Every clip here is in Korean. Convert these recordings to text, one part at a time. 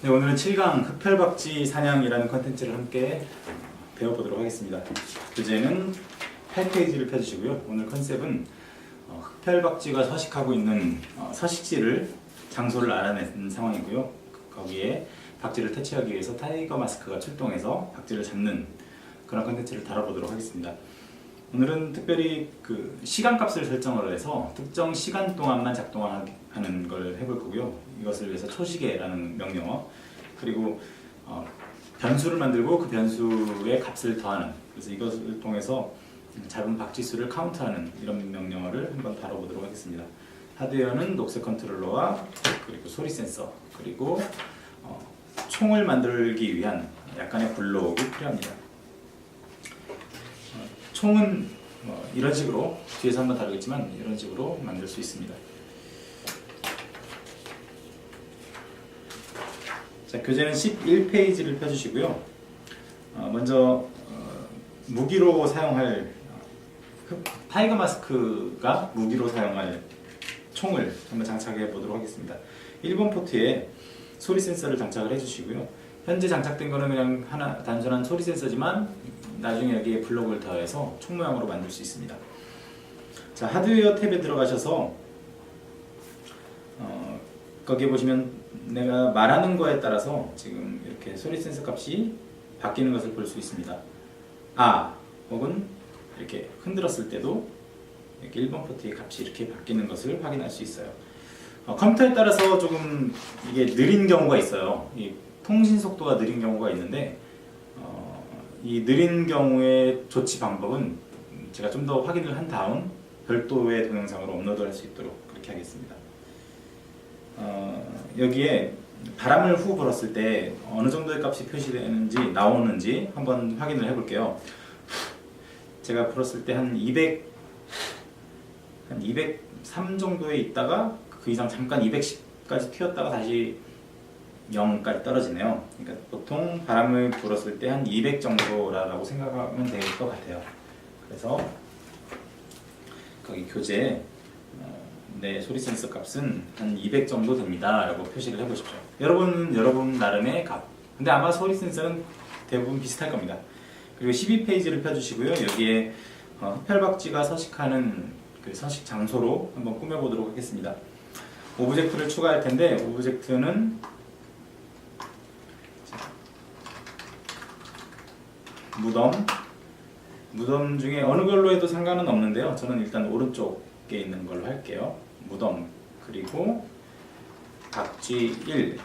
네, 오늘은 7강 흡혈박쥐 사냥이라는 컨텐츠를 함께 배워보도록 하겠습니다. 주제는 8페이지를 펴주시고요. 오늘 컨셉은 흡혈박쥐가 서식하고 있는 서식지를 장소를 알아낸 상황이고요. 거기에 박쥐를 퇴치하기 위해서 타이거 마스크가 출동해서 박쥐를 잡는 그런 컨텐츠를 다뤄보도록 하겠습니다. 오늘은 특별히 그 시간값을 설정을 해서 특정 시간 동안만 작동하는 걸 해볼 거고요. 이것을 위해서 초시계라는 명령어, 그리고 변수를 만들고 그 변수의 값을 더하는, 그래서 이것을 통해서 잡은 박쥐 수를 카운트하는 이런 명령어를 한번 다뤄보도록 하겠습니다. 하드웨어는 녹색 컨트롤러와 그리고 소리 센서, 그리고 총을 만들기 위한 약간의 블록이 필요합니다. 총은 이런 식으로, 뒤에서 한번 다루겠지만 이런 식으로 만들 수 있습니다. 자, 교재는 11페이지를 펴주시고요. 먼저 무기로 사용할 타이거 마스크가 무기로 사용할 총을 한번 장착해 보도록 하겠습니다. 1번 포트에 소리 센서를 장착을 해주시고요. 현재 장착된 거는 그냥 하나 단순한 소리 센서지만 나중에 여기에 블록을 더해서 총 모양으로 만들 수 있습니다. 자, 하드웨어 탭에 들어가셔서 거기에 보시면 내가 말하는 거에 따라서 지금 이렇게 소리 센서 값이 바뀌는 것을 볼 수 있습니다. 혹은 이렇게 흔들었을 때도 이렇게 1번 포트의 값이 이렇게 바뀌는 것을 확인할 수 있어요. 컴퓨터에 따라서 조금 이게 느린 경우가 있어요. 이 통신 속도가 느린 경우가 있는데 이 느린 경우의 조치 방법은 제가 좀 더 확인을 한 다음 별도의 동영상으로 업로드할 수 있도록 그렇게 하겠습니다. 여기에 바람을 후 불었을 때 어느 정도의 값이 표시되는지 나오는지 한번 확인을 해볼게요. 제가 불었을 때 한 203 정도에 있다가 그 이상 잠깐 210까지 튀었다가 다시 0까지 떨어지네요. 그러니까 보통 바람을 불었을 때 한 200 정도라고 생각하면 될 것 같아요. 그래서 거기 교재에 내 소리 센서 값은 한 200 정도 됩니다 라고 표시를 해보십시오. 여러분 나름의 값. 근데 아마 소리 센서는 대부분 비슷할 겁니다. 그리고 12페이지를 펴주시고요. 여기에 흡혈박쥐가 서식하는 그 서식 장소로 한번 꾸며보도록 하겠습니다. 오브젝트를 추가할 텐데, 오브젝트는 무덤 중에 어느 걸로 해도 상관은 없는데요. 저는 일단 오른쪽에 있는 걸로 할게요. 무덤, 그리고 박쥐 1,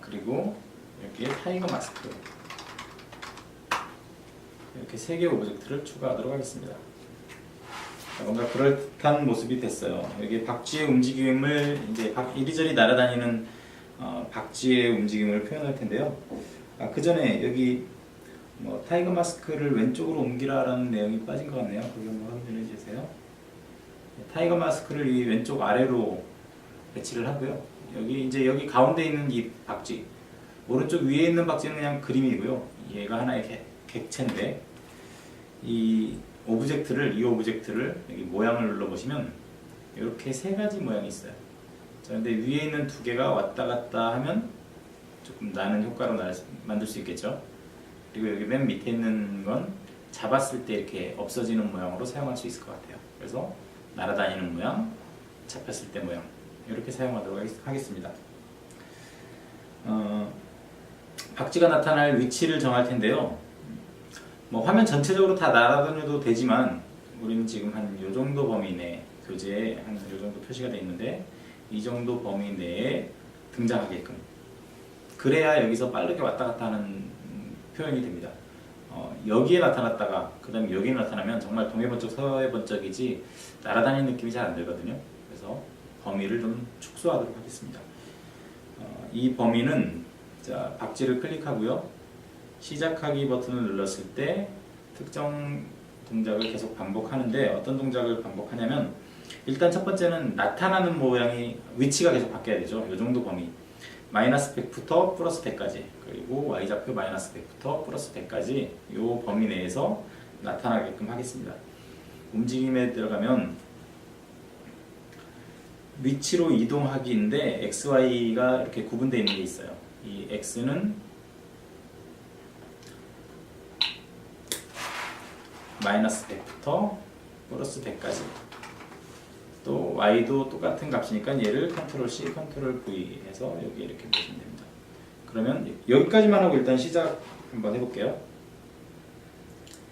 그리고 여기에 타이거 마스크, 이렇게 3개의 오브젝트를 추가하도록 하겠습니다. 뭔가 그럴듯한 모습이 됐어요. 여기 박쥐의 움직임을, 이제 이리저리 날아다니는 박쥐의 움직임을 표현할 텐데요. 그 전에 여기 타이거 마스크를 왼쪽으로 옮기라라는 내용이 빠진 것 같네요. 거기 한번 확인해 주세요. 타이거 마스크를 이 왼쪽 아래로 배치를 하고요. 여기 가운데 있는 이 박쥐, 오른쪽 위에 있는 박쥐는 그냥 그림이고요. 얘가 하나의 객체인데, 이 오브젝트를 여기 모양을 눌러보시면 이렇게 3가지 모양이 있어요. 자, 근데 위에 있는 2개가 왔다 갔다 하면 조금 나는 효과로 만들 수 있겠죠. 그리고 여기 맨 밑에 있는 건 잡았을 때 이렇게 없어지는 모양으로 사용할 수 있을 것 같아요. 그래서 날아다니는 모양, 잡혔을 때 모양, 이렇게 사용하도록 하겠습니다. 박쥐가 나타날 위치를 정할 텐데요. 화면 전체적으로 다 날아다녀도 되지만 우리는 지금 한 요 정도 범위 내, 교재에 한 요 정도 표시가 되어 있는데 이 정도 범위 내에 등장하게끔, 그래야 여기서 빠르게 왔다 갔다 하는 표현이 됩니다. 여기에 나타났다가 그 다음에 여기에 나타나면 정말 동해번쩍 서해번쩍이지 날아다니는 느낌이 잘 안 들거든요. 그래서 범위를 좀 축소하도록 하겠습니다. 이 범위는, 자, 박쥐를 클릭하고요. 시작하기 버튼을 눌렀을 때 특정 동작을 계속 반복하는데, 어떤 동작을 반복하냐면, 일단 첫 번째는 나타나는 모양이, 위치가 계속 바뀌어야 되죠. 이 정도 범위, 마이너스 100부터 플러스 100까지, 그리고 y좌표 마이너스 100부터 플러스 100까지 이 범위 내에서 나타나게끔 하겠습니다. 움직임에 들어가면 위치로 이동하기인데 XY가 이렇게 구분되어 있는 게 있어요. 이 X는 마이너스 100부터 플러스 100까지, 또 Y도 똑같은 값이니까 얘를 컨트롤 C, 컨트롤 V 해서 여기 이렇게 보시면 됩니다. 그러면 여기까지만 하고 일단 시작 한번 해볼게요.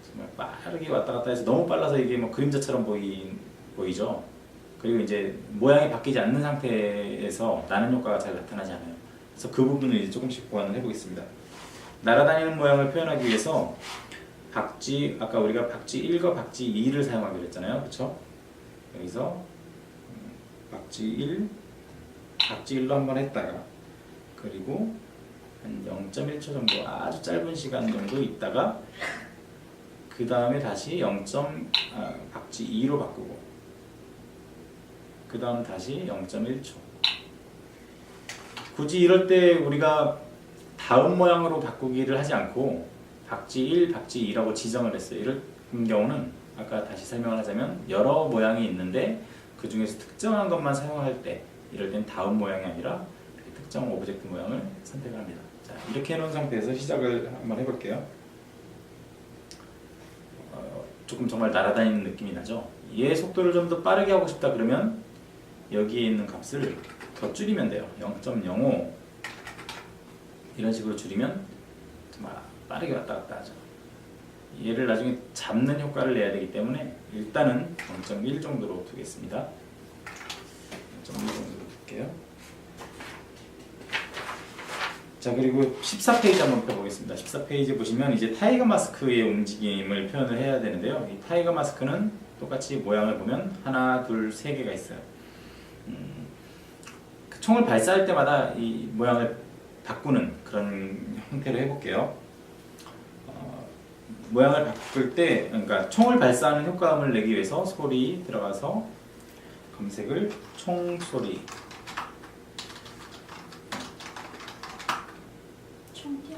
정말 빠르게 왔다 갔다 해서 너무 빨라서 이게 뭐 그림자처럼 보이죠? 그리고 이제 모양이 바뀌지 않는 상태에서 나는 효과가 잘 나타나지 않아요. 그래서 그 부분을 이제 조금씩 보완을 해보겠습니다. 날아다니는 모양을 표현하기 위해서 아까 우리가 박쥐 1과 박쥐 2를 사용하기로 했잖아요. 그렇죠? 여기서 박쥐 1, 박쥐 1로 한번 했다가, 그리고 한 0.1초 정도 아주 짧은 시간 정도 있다가 그 다음에 다시 박쥐 2로 바꾸고, 그 다음 다시 0.1초. 굳이 이럴 때 우리가 다음 모양으로 바꾸기를 하지 않고 박쥐 1, 박쥐 2라고 지정을 했어요. 이런 경우는 아까 다시 설명을 하자면 여러 모양이 있는데 그 중에서 특정한 것만 사용할 때, 이럴 땐 다음 모양이 아니라 특정 오브젝트 모양을 선택을 합니다. 자, 이렇게 해놓은 상태에서 시작을 한번 해볼게요. 조금 정말 날아다니는 느낌이 나죠? 얘 속도를 좀 더 빠르게 하고 싶다 그러면 여기에 있는 값을 더 줄이면 돼요. 0.05 이런 식으로 줄이면 정말 빠르게 왔다 갔다 하죠. 얘를 나중에 잡는 효과를 내야 되기 때문에 일단은 0.1 정도로 두겠습니다. 0.1 정도로 둘게요. 자, 그리고 14페이지 한번 펴보겠습니다. 14페이지 보시면 이제 타이거 마스크의 움직임을 표현을 해야 되는데요. 이 타이거 마스크는 똑같이 모양을 보면 하나, 둘, 세 개가 있어요. 그 총을 발사할 때마다 이 모양을 바꾸는 그런 형태로 해볼게요. 모양을 바꿀 때, 그러니까 총을 발사하는 효과음을 내기 위해서 소리 들어가서 검색을 총소리. 총소리.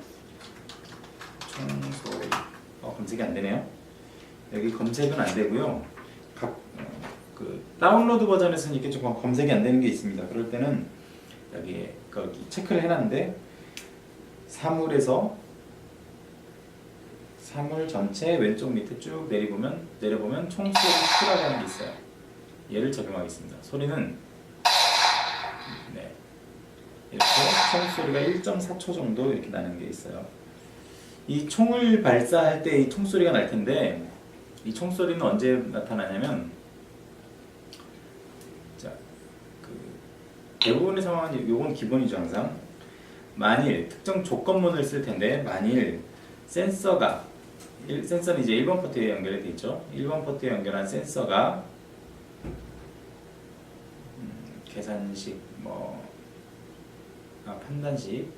검색이 안 되네요. 여기 검색은 안 되고요. 그 다운로드 버전에서는 이렇게 조금 검색이 안 되는 게 있습니다. 그럴 때는 여기 체크를 해놨는데 사물 전체 왼쪽 밑에 쭉 내려보면 총소리 Q라고 하는 게 있어요. 얘를 적용하겠습니다. 소리는 이렇게 총소리가 1.4초 정도 이렇게 나는 게 있어요. 이 총을 발사할 때 이 총소리가 날 텐데, 이 총소리는 언제 나타나냐면, 자, 대부분의 상황은 요건 기본이죠. 항상 만일 특정 조건문을 쓸 텐데, 만일 센서는 이제 1번 포트에 연결이 되어 있죠. 1번 포트에 연결한 센서가 계산식 판단식,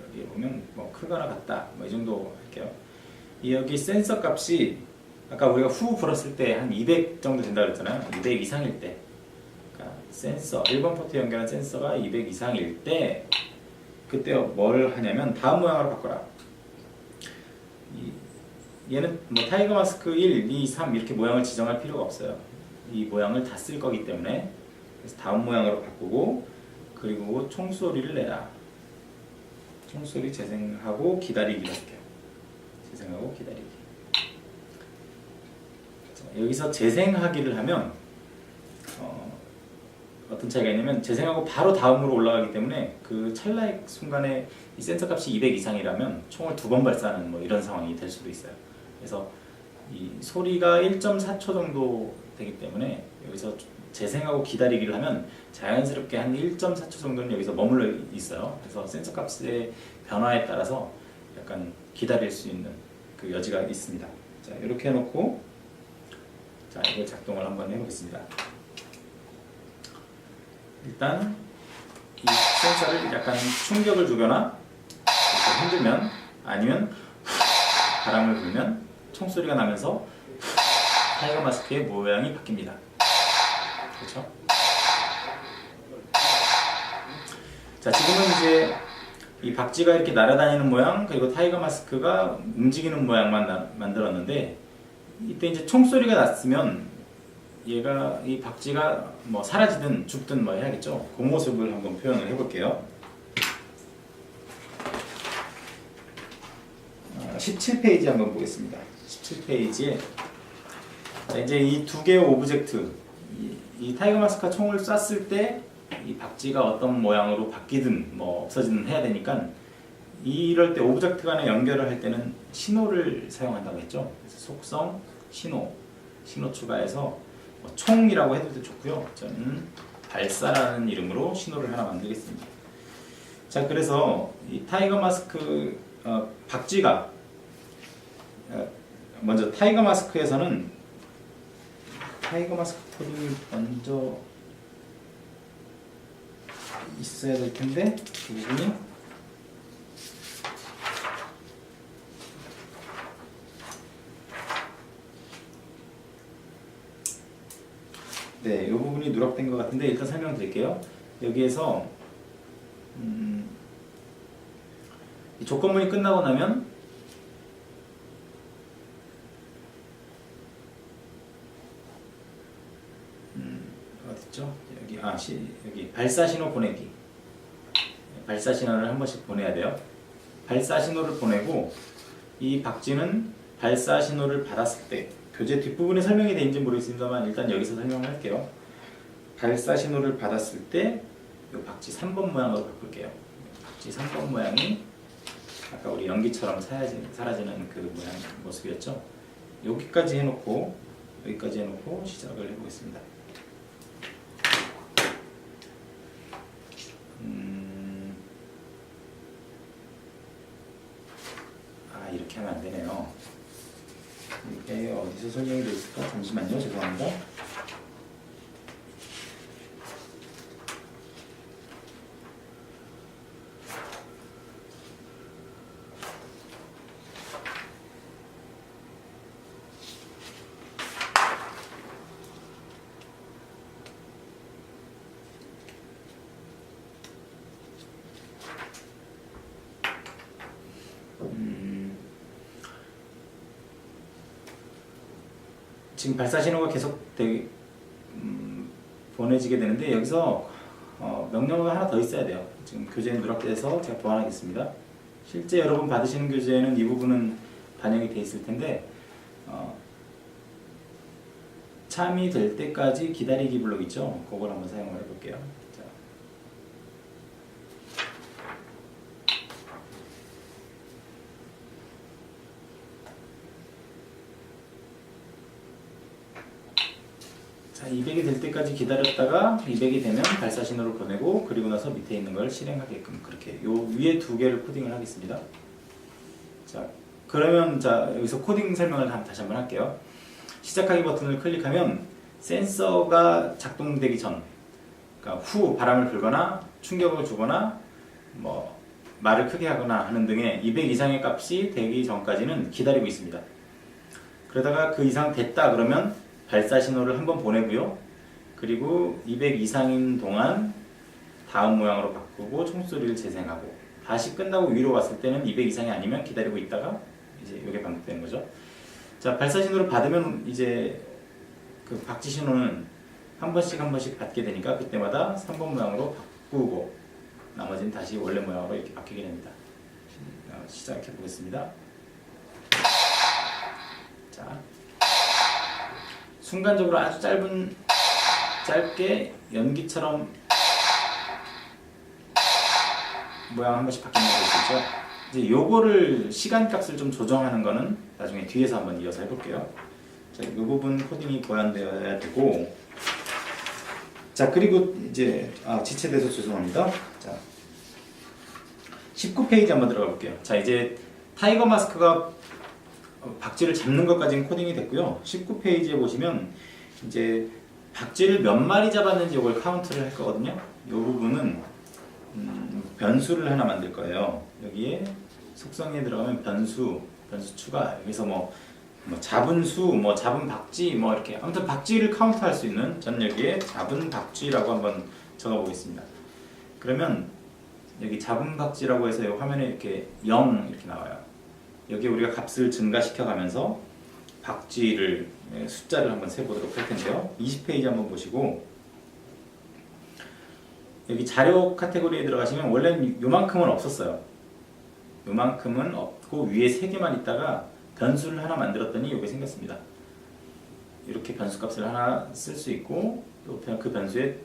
여기 보면 크거나 같다 이 정도 할게요. 여기 센서 값이 아까 우리가 후 불었을 때 한 200 정도 된다 그랬잖아요. 200 이상일 때, 그러니까 센서 1번 포트에 연결한 센서가 200 이상일 때, 그때 뭘 하냐면 다음 모양으로 바꿔라. 얘는 타이거 마스크 1, 2, 3 이렇게 모양을 지정할 필요가 없어요. 이 모양을 다 쓸 거기 때문에. 그래서 다음 모양으로 바꾸고, 그리고 총소리를 내라. 총소리 재생하고 기다리기를 할게요. 재생하고 기다리기. 자, 여기서 재생하기를 하면 어떤 차이가 있냐면, 재생하고 바로 다음으로 올라가기 때문에 그 찰나의 순간에 이 센서 값이 200 이상이라면 총을 2번 발사하는 이런 상황이 될 수도 있어요. 그래서 이 소리가 1.4초 정도 되기 때문에 여기서 재생하고 기다리기를 하면 자연스럽게 한 1.4초 정도는 여기서 머물러 있어요. 그래서 센서 값의 변화에 따라서 약간 기다릴 수 있는 그 여지가 있습니다. 자, 이렇게 해놓고, 자, 이걸 작동을 한번 해보겠습니다. 일단 이 센서를 약간 충격을 주거나 이렇게 흔들면, 아니면 바람을 불면 총소리가 나면서 타이거 마스크의 모양이 바뀝니다. 그렇죠? 자, 지금은 이제 이 박쥐가 이렇게 날아다니는 모양, 그리고 타이거 마스크가 움직이는 모양만 만들었는데, 이때 이제 총소리가 났으면 얘가 이 박쥐가 뭐 사라지든 죽든 뭐 해야겠죠. 그 모습을 한번 표현을 해볼게요. 17페이지 한번 보겠습니다. 17페이지에 이제 이 두 개의 오브젝트, 이 타이거 마스크가 총을 쐈을 때 이 박쥐가 어떤 모양으로 바뀌든 뭐 없어지든 해야 되니까 이럴 때 오브젝트 간에 연결을 할 때는 신호를 사용한다고 했죠. 그래서 속성, 신호 추가해서 뭐 총이라고 해도 좋고요. 저는 발사라는 이름으로 신호를 하나 만들겠습니다. 자, 그래서 이 타이거 마스크 박쥐가 먼저 타이거 마스크에서는 타이거 마스크 코딩이 먼저 있어야 될 텐데 그 부분이 네, 이 부분이 누락된 것 같은데 일단 설명드릴게요. 여기에서 이 조건문이 끝나고 나면 어딨죠? 여기 발사 신호 보내기. 발사 신호를 한 번씩 보내야 돼요. 발사 신호를 보내고 이 박쥐는 발사 신호를 받았을 때 교재 뒷부분에 설명이 되는지 모르겠습니다만 일단 여기서 설명을 할게요. 발사 신호를 받았을 때 이 박쥐 3번 모양으로 바꿀게요. 박쥐 3번 모양이 아까 우리 연기처럼 사라지는 그 모양 모습이었죠. 여기까지 해놓고 시작을 해보겠습니다. 이렇게 하면 안 되네요. 이게 어디서 설명이 되어 있을까? 잠시만요. 죄송합니다. 지금 발사 신호가 계속 보내지게 되는데 여기서 명령어가 하나 더 있어야 돼요. 지금 교재에 누락돼서 제가 보완하겠습니다. 실제 여러분 받으시는 교재에는 이 부분은 반영이 돼 있을 텐데 참이 될 때까지 기다리기 블록 있죠? 그걸 한번 사용을 해볼게요. 자, 200이 될 때까지 기다렸다가 200이 되면 발사 신호를 보내고 그리고 나서 밑에 있는 걸 실행하게끔 그렇게 요 위에 두 개를 코딩을 하겠습니다. 자, 그러면 여기서 코딩 설명을 다시 한번 할게요. 시작하기 버튼을 클릭하면 센서가 작동되기 전, 그러니까 후 바람을 불거나 충격을 주거나 뭐 말을 크게 하거나 하는 등의 200 이상의 값이 되기 전까지는 기다리고 있습니다. 그러다가 그 이상 됐다 그러면 발사 신호를 한번 보내고요. 그리고 200 이상인 동안 다음 모양으로 바꾸고 총소리를 재생하고 다시 끝나고 위로 왔을 때는 200 이상이 아니면 기다리고 있다가 이제 이게 반복되는 거죠. 자, 발사 신호를 받으면 이제 그 박쥐 신호는 한 번씩 받게 되니까 그때마다 3번 모양으로 바꾸고 나머지는 다시 원래 모양으로 이렇게 바뀌게 됩니다. 시작해 보겠습니다. 자, 순간적으로 아주 짧게 연기처럼 모양 한 번씩 바뀌는 거 있죠. 이제 요거를 시간값을 좀 조정하는 거는 나중에 뒤에서 한번 이어서 해볼게요. 자, 이 부분 코딩이 보완되어야 되고, 자, 그리고 이제 지체돼서 죄송합니다. 자, 19페이지 한번 들어가 볼게요. 자, 이제 타이거 마스크가 박쥐를 잡는 것까지는 코딩이 됐고요. 19페이지에 보시면 이제 박쥐를 몇 마리 잡았는지 이걸 카운트를 할 거거든요. 이 부분은 변수를 하나 만들 거예요. 여기에 속성에 들어가면 변수 추가, 여기서 뭐 잡은 수, 뭐 잡은 박쥐, 뭐 이렇게 아무튼 박쥐를 카운트할 수 있는, 저는 여기에 잡은 박쥐라고 한번 적어 보겠습니다. 그러면 여기 잡은 박쥐라고 해서 이 화면에 이렇게 0 이렇게 나와요. 여기 우리가 값을 증가시켜 가면서 박쥐를 숫자를 한번 세보도록 할 텐데요. 20페이지 한번 보시고 여기 자료 카테고리에 들어가시면 원래는 요만큼은 없었어요. 요만큼은 없고 위에 3개만 있다가 변수를 하나 만들었더니 이게 생겼습니다. 이렇게 변수 값을 하나 쓸 수 있고 또 그냥 그 변수에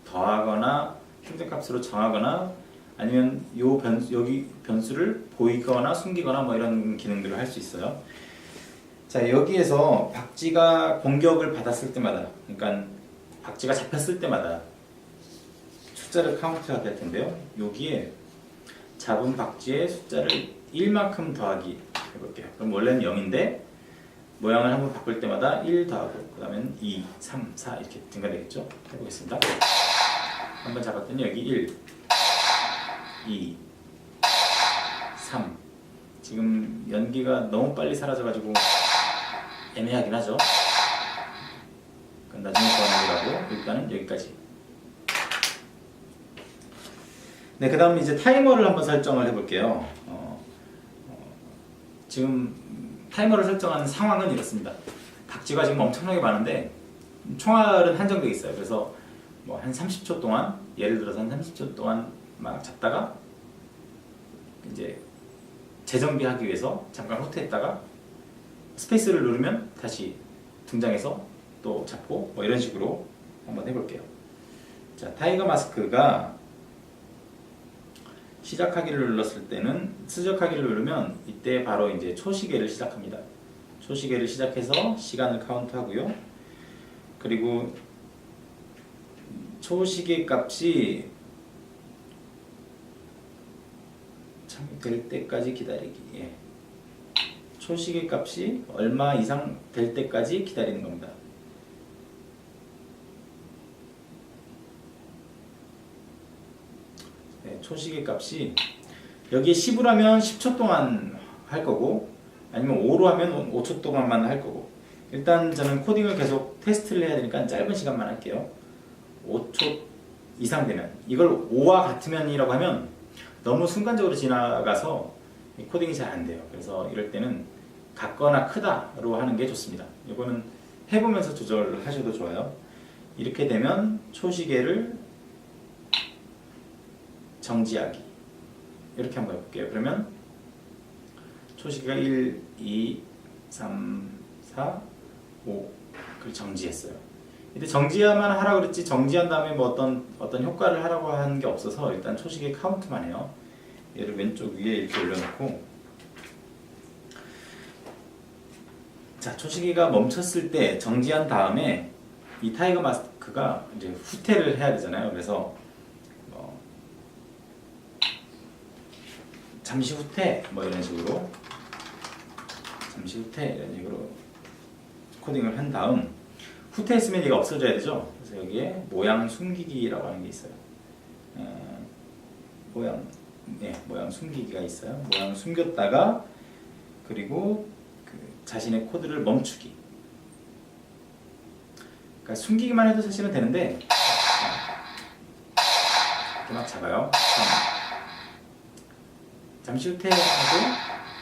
더하거나 평균값으로 정하거나 아니면 여기 변수를 보이거나 숨기거나 뭐 이런 기능들을 할 수 있어요. 자, 여기에서 박쥐가 공격을 받았을 때마다, 그러니까 박쥐가 잡혔을 때마다 숫자를 카운트가 될 텐데요. 여기에 잡은 박쥐의 숫자를 1만큼 더하기 해볼게요. 그럼 원래는 0인데 모양을 한번 바꿀 때마다 1 더하고 그 다음엔 2, 3, 4 이렇게 증가되겠죠. 해보겠습니다. 한번 잡았더니 여기 1, 2, 3. 지금 연기가 너무 빨리 사라져가지고 애매하긴 하죠. 그럼 나중에 보완하더라도 일단은 여기까지. 네, 그 다음 이제 타이머를 한번 설정을 해볼게요. 지금 타이머를 설정하는 상황은 이렇습니다. 박쥐가 지금 엄청나게 많은데 총알은 한정되어 있어요. 그래서 뭐 한 30초 동안, 예를 들어서 한 30초 동안 막 잡다가 이제 재정비하기 위해서 잠깐 후퇴했다가 스페이스를 누르면 다시 등장해서 또 잡고 뭐 이런 식으로 한번 해볼게요. 자, 타이거 마스크가 시작하기를 눌렀을 때는 시작하기를 누르면 이때 바로 이제 초시계를 시작합니다. 초시계를 시작해서 시간을 카운트하고요. 그리고 초시계 값이 참 될 때까지 기다리기. 예. 초시계 값이 얼마 이상 될 때까지 기다리는 겁니다. 네, 초시계 값이 여기에 10으로 하면 10초 동안 할 거고 아니면 5로 하면 5초 동안만 할 거고 일단 저는 코딩을 계속 테스트를 해야 되니까 짧은 시간만 할게요. 5초 이상 되면 이걸 5와 같으면이라고 하면 너무 순간적으로 지나가서 코딩이 잘 안 돼요. 그래서 이럴 때는 같거나 크다로 하는 게 좋습니다. 이거는 해보면서 조절을 하셔도 좋아요. 이렇게 되면 초시계를 정지하기 이렇게 한번 해볼게요. 그러면 초시계가 1, 2, 3, 4, 5 그걸 정지했어요. 이때 정지만 하라고 그랬지 정지한 다음에 뭐 어떤 효과를 하라고 하는 게 없어서 일단 초시계 카운트만 해요. 얘를 왼쪽 위에 이렇게 올려놓고 자, 초시계가 멈췄을 때 정지한 다음에 이 타이거 마스크가 이제 후퇴를 해야 되잖아요. 그래서 잠시 후퇴 뭐 이런 식으로 잠시 후퇴 이런 식으로 코딩을 한 다음 후퇴했으면 얘가 없어져야 되죠. 그래서 여기에 모양 숨기기라고 하는 게 있어요. 모양 숨기기가 있어요. 모양 숨겼다가 그리고 그 자신의 코드를 멈추기. 그러니까 숨기기만 해도 사실은 되는데 이렇게 막 잡아요. 잠시 후퇴하고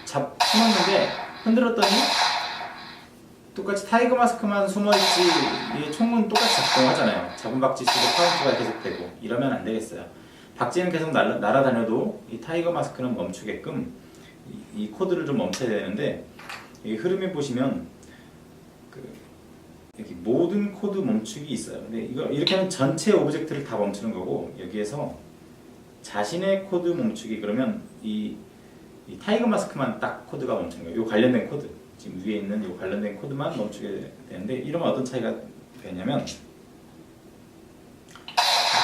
숨었는데 흔들었더니 똑같이 타이거 마스크만 숨어있지 이 총은 똑같이 작동하잖아요. 잡은 박쥐 수도 카운트가 계속되고 이러면 안 되겠어요. 박쥐는 계속 날아다녀도 이 타이거 마스크는 멈추게끔 이 코드를 좀 멈춰야 되는데 이 흐름에 보시면 여기 모든 코드 멈추기 있어요. 근데 이거 이렇게 하면 전체 오브젝트를 다 멈추는 거고 여기에서 자신의 코드 멈추기 그러면 이 타이거 마스크만 딱 코드가 멈추는 거예요. 이 관련된 코드 지금 위에 있는 이 관련된 코드만 멈추게 되는데 이러면 어떤 차이가 되냐면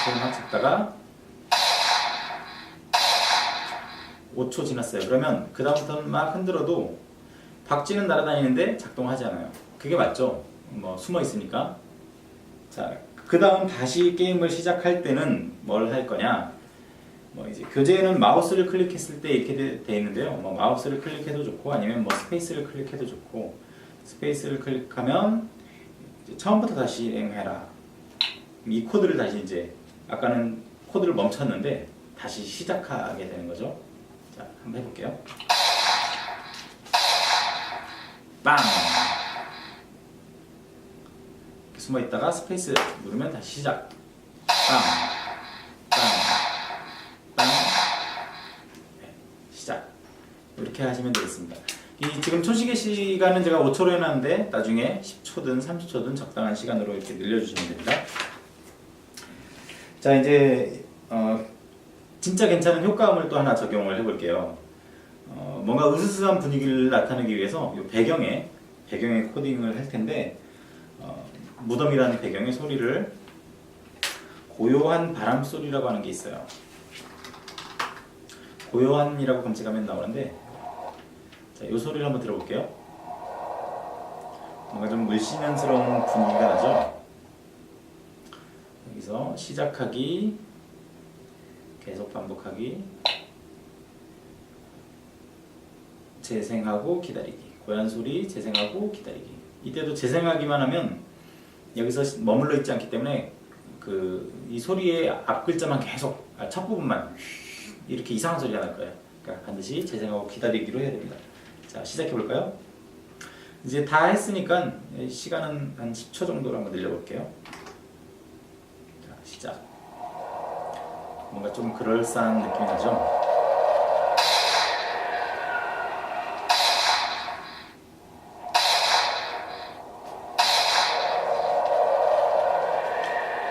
이렇게 막 잡다가 5초 지났어요. 그러면 그 다음부터는 막 흔들어도 박쥐는 날아다니는데 작동하지 않아요. 그게 맞죠? 뭐 숨어 있으니까. 자, 그 다음 다시 게임을 시작할 때는 뭘 할 거냐? 뭐 이제 교재에는 마우스를 클릭했을 때 이렇게 돼 있는데요. 뭐 마우스를 클릭해도 좋고 아니면 뭐 스페이스를 클릭해도 좋고 스페이스를 클릭하면 이제 처음부터 다시 실행해라. 이 코드를 다시 이제 아까는 코드를 멈췄는데 다시 시작하게 되는 거죠. 자, 한번 해볼게요. 빵! 숨어 있다가 스페이스 누르면 다시 시작. 빵, 빵, 빵, 네, 시작. 이렇게 하시면 되겠습니다. 이 지금 초시계 시간은 제가 5초로 해놨는데 나중에 10초든 30초든 적당한 시간으로 이렇게 늘려주시면 됩니다. 자, 이제 진짜 괜찮은 효과음을 또 하나 적용을 해볼게요. 뭔가 으스스한 분위기를 나타내기 위해서 이 배경에 코딩을 할 텐데, 무덤이라는 배경의 소리를 고요한 바람 소리라고 하는 게 있어요. 고요한이라고 검색하면 나오는데, 자, 이 소리를 한번 들어볼게요. 뭔가 좀 물씬한스러운 분위기가 나죠? 여기서 시작하기, 계속 반복하기, 재생하고 기다리기, 고요한 소리 재생하고 기다리기. 이때도 재생하기만 하면 여기서 머물러 있지 않기 때문에 이 소리의 앞 글자만 계속, 첫 부분만 이렇게 이상한 소리가 날 거예요. 그러니까 반드시 재생하고 기다리기로 해야 됩니다. 자, 시작해 볼까요? 이제 다 했으니까 시간은 한 10초 정도로 한번 늘려볼게요. 자, 시작. 뭔가 좀 그럴싸한 느낌이 나죠?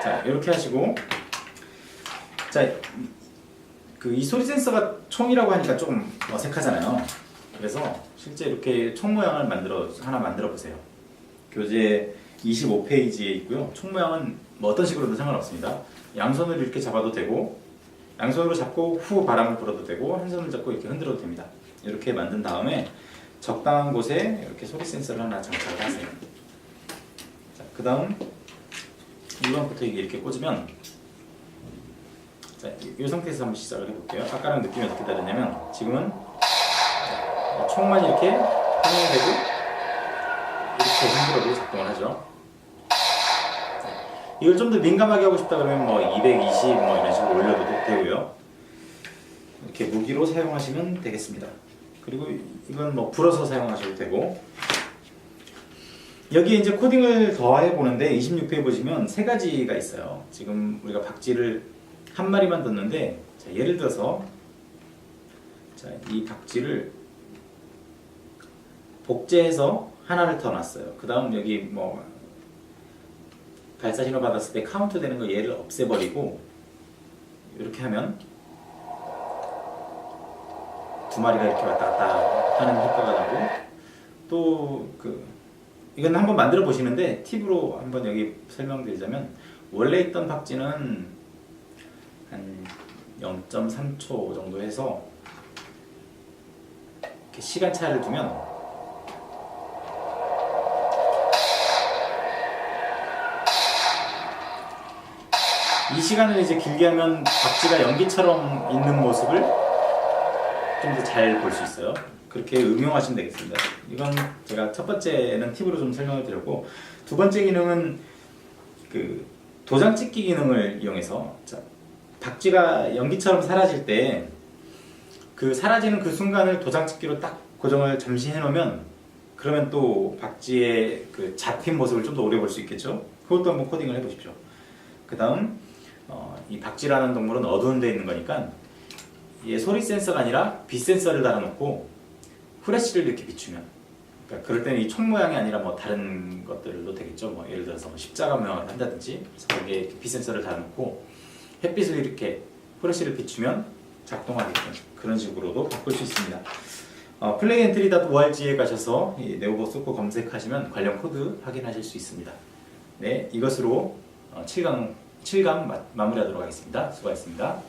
자, 이렇게 하시고, 자, 이 소리 센서가 총이라고 하니까 조금 어색하잖아요. 그래서 실제 이렇게 총 모양을 하나 만들어 보세요. 교재 25페이지에 있고요. 총 모양은 뭐 어떤 식으로도 상관없습니다. 양손으로 이렇게 잡아도 되고, 양손으로 잡고 후 바람을 불어도 되고, 한 손을 잡고 이렇게 흔들어도 됩니다. 이렇게 만든 다음에 적당한 곳에 이렇게 소리 센서를 하나 장착을 하세요. 자, 그 다음 1번부터 이렇게 꽂으면, 자, 이 상태에서 한번 시작을 해볼게요. 아까랑 느낌이 어떻게 다르냐면, 지금은 총만 이렇게 확인이 되고 이렇게 흔들어도 작동을 하죠. 자, 이걸 좀 더 민감하게 하고 싶다 그러면 뭐 220 뭐 이런 식으로 올려도 되고요. 이렇게 무기로 사용하시면 되겠습니다. 그리고 이건 뭐 불어서 사용하셔도 되고, 여기에 이제 코딩을 더해 보는데 26페이지 보시면 세 가지가 있어요. 지금 우리가 박쥐를 한 마리만 뒀는데, 자, 예를 들어서, 자, 이 박쥐를 복제해서 하나를 더 놨어요. 그 다음 여기 뭐 발사 신호 받았을 때 카운트 되는 거 얘를 없애버리고 이렇게 하면 두 마리가 이렇게 왔다 갔다 하는 효과가 나고, 또 이건 한번 만들어 보시는데 팁으로 한번 여기 설명드리자면, 원래 있던 박쥐는 한 0.3초 정도 해서 이렇게 시간 차를 두면 이 시간을 이제 길게 하면 박쥐가 연기처럼 있는 모습을 좀 더 잘 볼 수 있어요. 그렇게 응용하시면 되겠습니다. 이건 제가 첫 번째는 팁으로 좀 설명을 드렸고, 두 번째 기능은 도장 찍기 기능을 이용해서, 자, 박쥐가 연기처럼 사라질 때 사라지는 그 순간을 도장 찍기로 딱 고정을 잠시 해놓으면, 그러면 또 박쥐의 잡힌 모습을 좀 더 오래 볼 수 있겠죠. 그것도 한번 코딩을 해보십시오. 그 다음 이 박쥐라는 동물은 어두운 데 있는 거니까 얘 소리 센서가 아니라 빛 센서를 달아놓고 후레쉬를 이렇게 비추면, 그러니까 그럴 때는 이 총 모양이 아니라 뭐 다른 것들로 되겠죠. 뭐 예를 들어서 뭐 십자가 모양을 한다든지, 그래서 거기에 빛 센서를 달아놓고 햇빛을 이렇게 후레쉬를 비추면 작동하게끔, 그런 식으로도 바꿀 수 있습니다. playentry.org에 가셔서 이 네오버 쏘고 검색하시면 관련 코드 확인하실 수 있습니다. 네, 이것으로 7강 마무리하도록 하겠습니다. 수고하셨습니다.